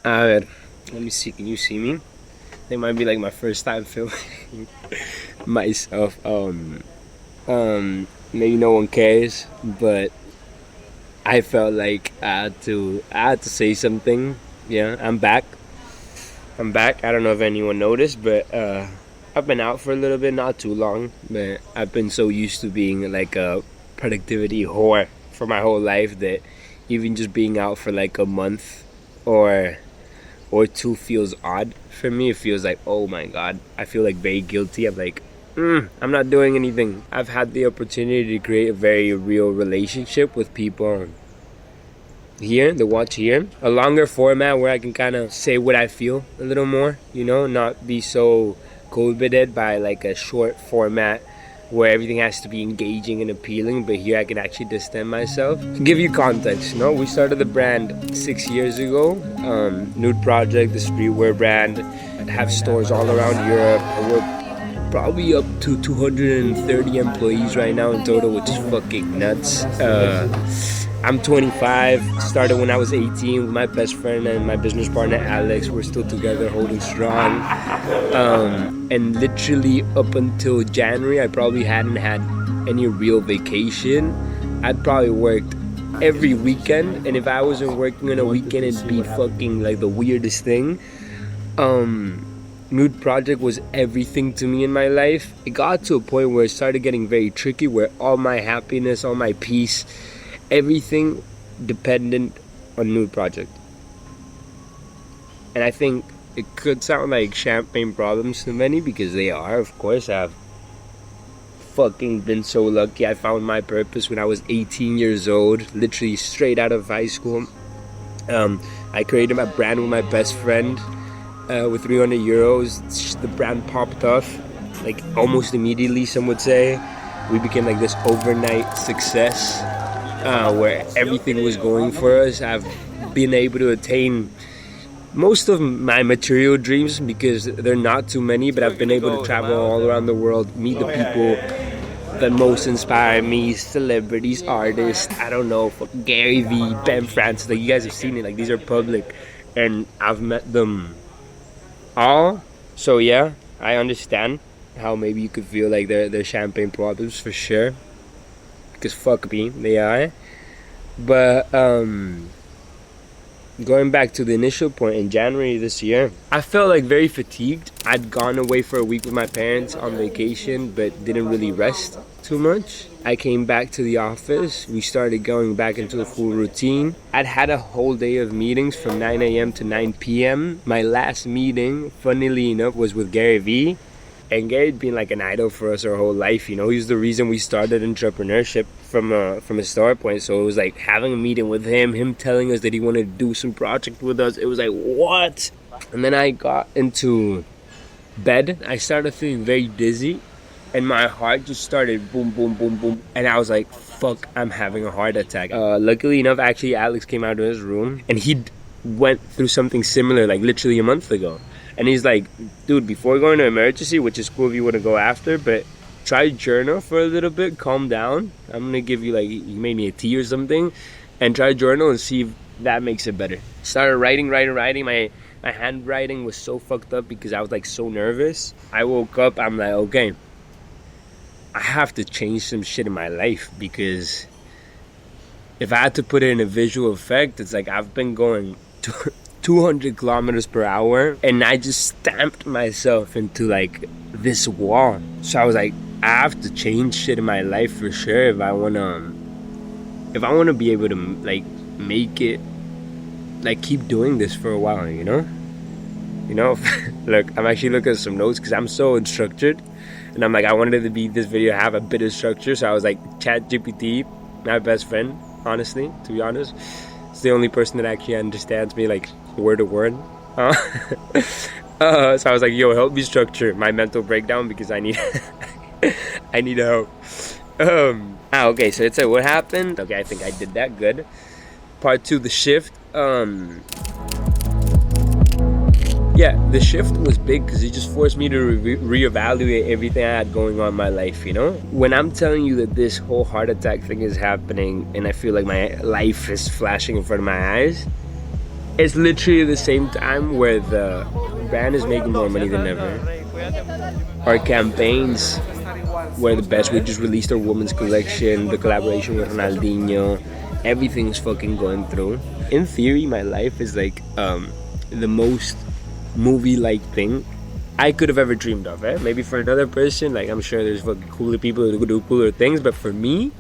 A ver, let me see. Can you see me? It might be like my first time filming myself. Maybe no one cares, but I felt like I had to say something. Yeah, I'm back. I'm back. I don't know if anyone noticed, but I've been out for a little bit, not too long, but I've been so used to being like a productivity whore for my whole life that even just being out for like a month or two feels odd for me. It feels like, oh my god, I feel like very guilty. I'm like, I'm not doing anything. I've had the opportunity to create a very real relationship with people here, the watch here. A longer format where I can kind of say what I feel a little more, not be so coveted by like a short format where everything has to be engaging and appealing, but here I can actually distance myself. To give you context, we started the brand 6 years ago. Nude Project, the streetwear brand, have stores all around Europe. We're probably up to 230 employees right now in total, which is fucking nuts. I'm 25, started when I was 18 with my best friend and my business partner Alex. We're still together, holding strong. And literally up until January, I probably hadn't had any real vacation. I'd probably worked every weekend, and if I wasn't working on a weekend, it'd be fucking like the weirdest thing. Nude Project was everything to me in my life. It got to a point where it started getting very tricky, where all my happiness, all my peace, everything dependent on Nude Project. And I think it could sound like champagne problems to many, because they are, of course. I've fucking been so lucky. I found my purpose when I was 18 years old, literally straight out of high school. I created my brand with my best friend with 300 euros. The brand popped off like almost immediately, some would say. We became like this overnight success. Where everything was going for us. I've been able to attain most of my material dreams, because they're not too many, but I've been able to travel all around the world, meet the people that most inspire me, celebrities, artists, I don't know, Gary Vee, Ben Francis, like you guys have seen it, like these are public, and I've met them all. So yeah, I understand how maybe you could feel like they're champagne problems, for sure. Because fuck me, they are. But going back to the initial point, in January this year, I felt like very fatigued. I'd gone away for a week with my parents on vacation, but didn't really rest too much. I came back to the office. We started going back into the full routine. I'd had a whole day of meetings from 9 a.m. to 9 p.m. My last meeting, funnily enough, was with Gary Vee. And Gary'd been like an idol for us our whole life, He's the reason we started entrepreneurship from a start point. So it was like having a meeting with him telling us that he wanted to do some project with us. It was like, what? And then I got into bed. I started feeling very dizzy, and my heart just started boom, boom, boom, boom. And I was like, fuck, I'm having a heart attack. Luckily enough, actually, Alex came out of his room, and he went through something similar, like literally a month ago. And he's like, dude, before going to emergency, which is cool if you want to go after, but try journal for a little bit, calm down. I'm going to give you, like, you made me a tea or something, and try journal and see if that makes it better. Started writing. My handwriting was so fucked up because I was, like, so nervous. I woke up, I'm like, okay, I have to change some shit in my life, because if I had to put it in a visual effect, it's like I've been going 200 kilometers per hour, and I just stamped myself into like this wall. So I was like, I have to change shit in my life for sure if I wanna be able to like make it, like keep doing this for a while, Look, I'm actually looking at some notes because I'm so unstructured, and I'm like, I wanted to be this video have a bit of structure. So I was like, ChatGPT, my best friend, honestly, to be honest, it's the only person that actually understands me like word to word. So I was like, yo, help me structure my mental breakdown, because I need I need help. Okay, so it's like, what happened? Okay, I think I did that good. Part 2, the shift. Yeah, the shift was big because it just forced me to reevaluate everything I had going on in my life, When I'm telling you that this whole heart attack thing is happening and I feel like my life is flashing in front of my eyes, It's literally the same time where the brand is making more money than ever. Our campaigns were the best. We just released our women's collection, the collaboration with Ronaldinho. Everything's fucking going through. In theory, my life is like the most movie-like thing I could have ever dreamed of, eh? Maybe for another person, like I'm sure there's fucking cooler people who do cooler things, but for me,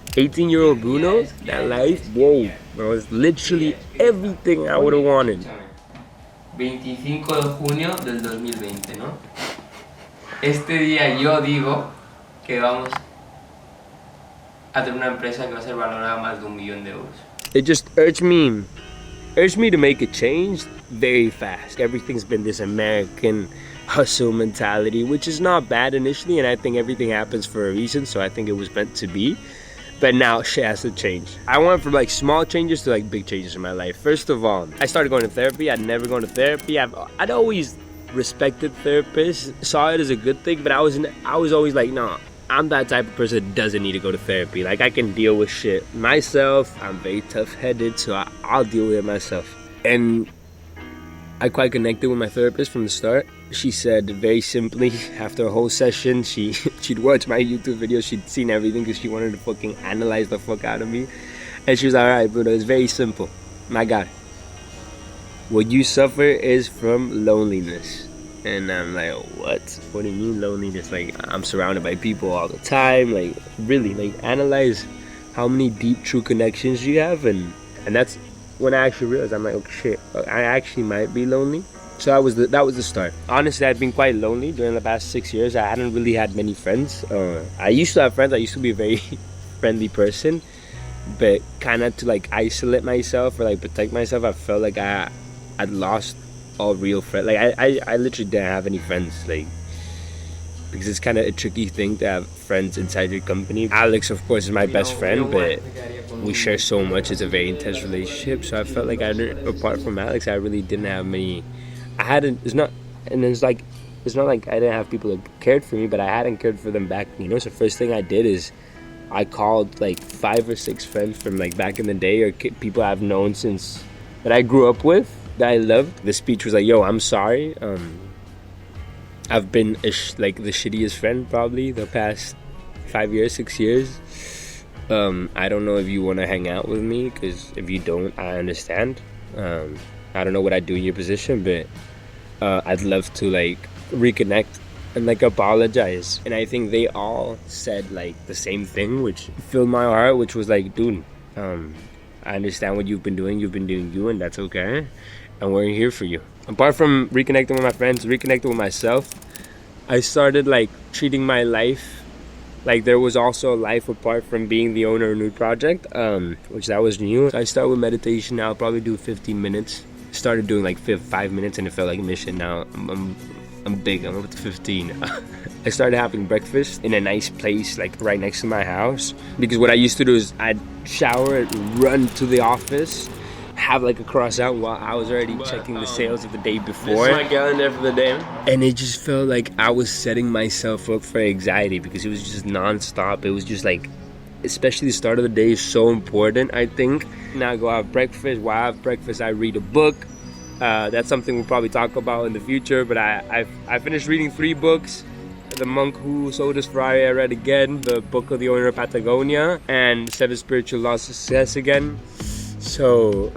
18-year-old Bruno, that life, whoa, bro, was literally everything I would have wanted. 25 de junio del 2020, ¿no? Este día yo digo que vamos a tener una empresa que va a ser valorada más de $1 millón. It just urged me to make a change very fast. Everything's been this American hustle mentality, which is not bad initially, and I think everything happens for a reason, so I think it was meant to be. But now shit has to change. I went from like small changes to like big changes in my life. First of all, I started going to therapy. I'd never gone to therapy. I'd always respected therapists, saw it as a good thing, but I was always like, no, I'm that type of person that doesn't need to go to therapy. Like I can deal with shit myself. I'm very tough-headed, so I'll deal with it myself. And I quite connected with my therapist from the start. She said very simply, after a whole session, she'd watch my YouTube videos, she'd seen everything because she wanted to fucking analyze the fuck out of me. And she was like, alright, Bruno, it's very simple. My God, what you suffer is from loneliness. And I'm like, what? What do you mean loneliness? Like, I'm surrounded by people all the time. Like, really, like, analyze how many deep, true connections you have. And that's when I actually realized, I'm like, oh shit, I actually might be lonely. So that was the start. Honestly, I've been quite lonely during the past 6 years. I hadn't really had many friends. I used to have friends. I used to be a very friendly person, but kind of to like isolate myself or like protect myself, I felt like I'd lost all real friends. Like I literally didn't have any friends. Like, because it's kind of a tricky thing to have friends inside your company. Alex, of course, is my best friend, but we share so much. It's a very intense relationship. So I felt like apart from Alex, I really didn't have many. It's not like I didn't have people that cared for me, but I hadn't cared for them back, you know. So first thing I did is I called like 5 or 6 friends from like back in the day, or people I've known since that I grew up with, that I loved. The speech was like, yo, I'm sorry. I've been like the shittiest friend probably the past 5 years, 6 years. I don't know if you want to hang out with me, because if you don't, I understand. I don't know what I'd do in your position, but I'd love to like reconnect and like apologize. And I think they all said like the same thing, which filled my heart, which was like, dude, I understand what you've been doing you, and that's okay, and we're here for you. Apart from reconnecting with my friends, reconnecting with myself, I started like treating my life like there was also a life apart from being the owner of Nude Project, which that was new. So I started with meditation. Now I'll probably do 15 minutes. Started doing like 5 minutes, and it felt like a mission. Now I'm big. I'm up to 15. I started having breakfast in a nice place, like right next to my house. Because what I used to do is I'd shower, run to the office, have like a croissant while I was already checking the sales of the day before. This is my calendar for the day. And it just felt like I was setting myself up for anxiety, because it was just non-stop. It was just like, especially the start of the day is so important, I think. Now I go have breakfast. While I have breakfast, I read a book. That's something we'll probably talk about in the future, but I finished reading 3 books. The Monk Who Sold His Ferrari, I read again. The Book of the Owner of Patagonia, and 7 Spiritual Laws of Success again. So,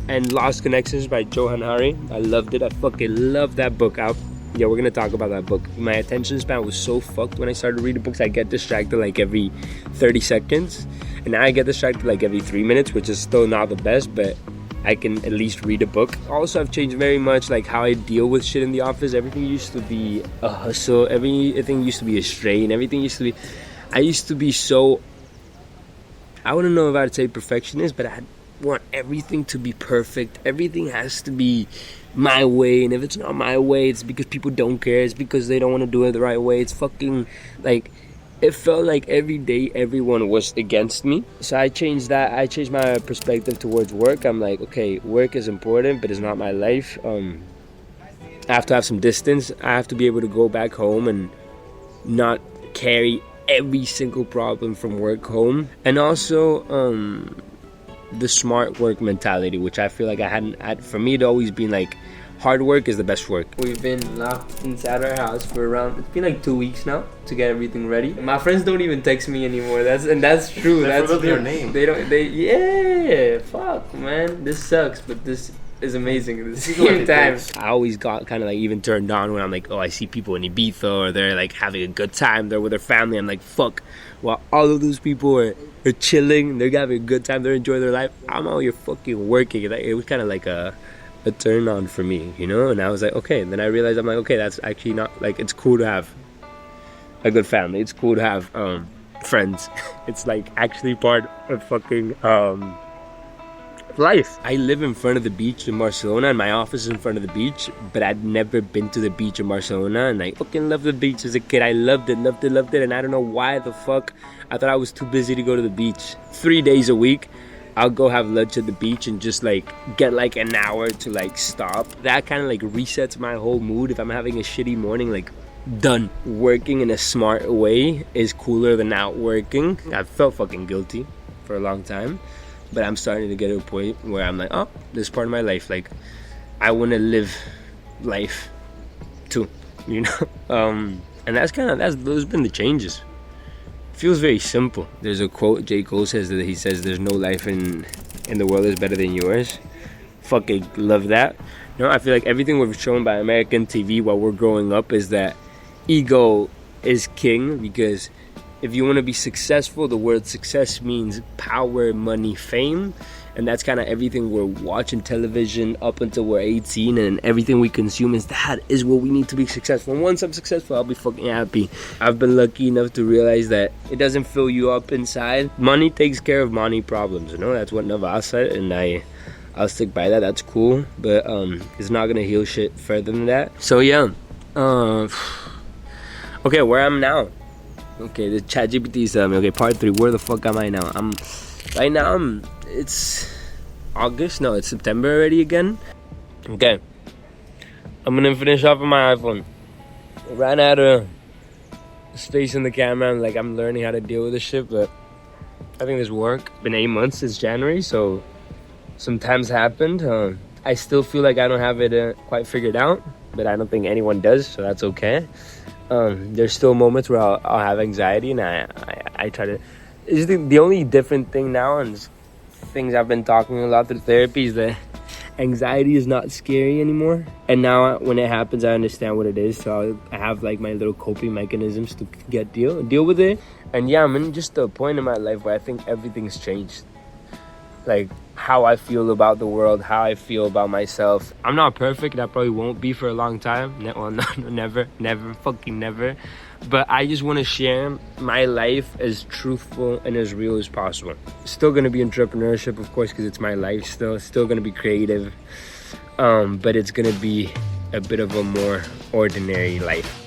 and Lost Connections by Johann Hari. I loved it. I fucking loved that book. Yeah, we're gonna talk about that book. My attention span was so fucked when I started reading books. I get distracted like every 30 seconds, and now I get distracted like every 3 minutes, which is still not the best, but I can at least read a book. Also, I've changed very much like how I deal with shit in the office. Everything used to be a hustle. Everything used to be a strain. I used to be so, I wouldn't know if I'd say perfectionist, but I want everything to be perfect. Everything has to be my way, and if it's not my way, it's because people don't care. It's because they don't want to do it the right way. It's fucking like, it felt like every day everyone was against me. So I changed that. I changed my perspective towards work. I'm like, okay, work is important, but it's not my life. I have to have some distance. I have to be able to go back home and not carry every single problem from work home. And also the smart work mentality, which I feel like I hadn't. For me, it always been like, hard work is the best work. We've been locked inside our house for around, it's been like 2 weeks now to get everything ready. My friends don't even text me anymore. That's true. They That's forgot true. your name. Yeah, fuck, man. This sucks, but this is amazing at the same time. I always got kind of like even turned on when I'm like, oh, I see people in Ibiza or they're like having a good time, they're with their family. I'm like, fuck, while all of those people are chilling, they're having a good time, they're enjoying their life, I'm out here fucking working. Like, it was kind of like a turn on for me, you know? And I was like, okay. And then I realized, I'm like, okay, that's actually not, like, it's cool to have a good family. It's cool to have friends. It's like actually part of fucking life. I live in front of the beach in Barcelona, and my office is in front of the beach, but I'd never been to the beach in Barcelona, and I fucking loved the beach as a kid. I loved it, and I don't know why the fuck I thought I was too busy to go to the beach. 3 days a week, I'll go have lunch at the beach and just like get like an hour to like stop. That kind of like resets my whole mood. If I'm having a shitty morning, like, done. Working in a smart way is cooler than not working. I felt fucking guilty for a long time, but I'm starting to get to a point where I'm like, oh, this is part of my life. Like, I want to live life too, you know? And those have been the changes. Feels very simple. There's a quote J. Cole says that he says, there's no life in the world is better than yours. Fucking love that. You know, I feel like everything we're shown by American TV while we're growing up is that ego is king, because if you want to be successful, the word success means power, money, fame. And that's kind of everything we're watching television up until we're 18, and everything we consume is that is what we need to be successful. And once I'm successful, I'll be fucking happy. I've been lucky enough to realize that it doesn't fill you up inside. Money takes care of money problems, you know? That's what Naval said, and I'll stick by that. That's cool, but it's not gonna heal shit further than that. So yeah, okay, where I'm now. Okay, the ChatGPT is telling me, okay, part 3, where the fuck am I now? It's August, no, it's September already again. Okay, I'm gonna finish off with my iPhone. I ran out of space in the camera, and like, I'm learning how to deal with this shit, but I think this work. Been 8 months since January, so some times happened. I still feel like I don't have it quite figured out, but I don't think anyone does, so that's okay. There's still moments where I'll have anxiety, and I try to. It's the only different thing now, and things I've been talking a lot through therapy, is that anxiety is not scary anymore. And now when it happens, I understand what it is. So I have like my little coping mechanisms to deal with it. And yeah, I'm in just a point in my life where I think everything's changed. Like how I feel about the world, how I feel about myself. I'm not perfect, and I probably won't be for a long time. Never, fucking never. But I just want to share my life as truthful and as real as possible. Still going to be entrepreneurship, of course, because it's my life still. Still going to be creative. But it's going to be a bit of a more ordinary life.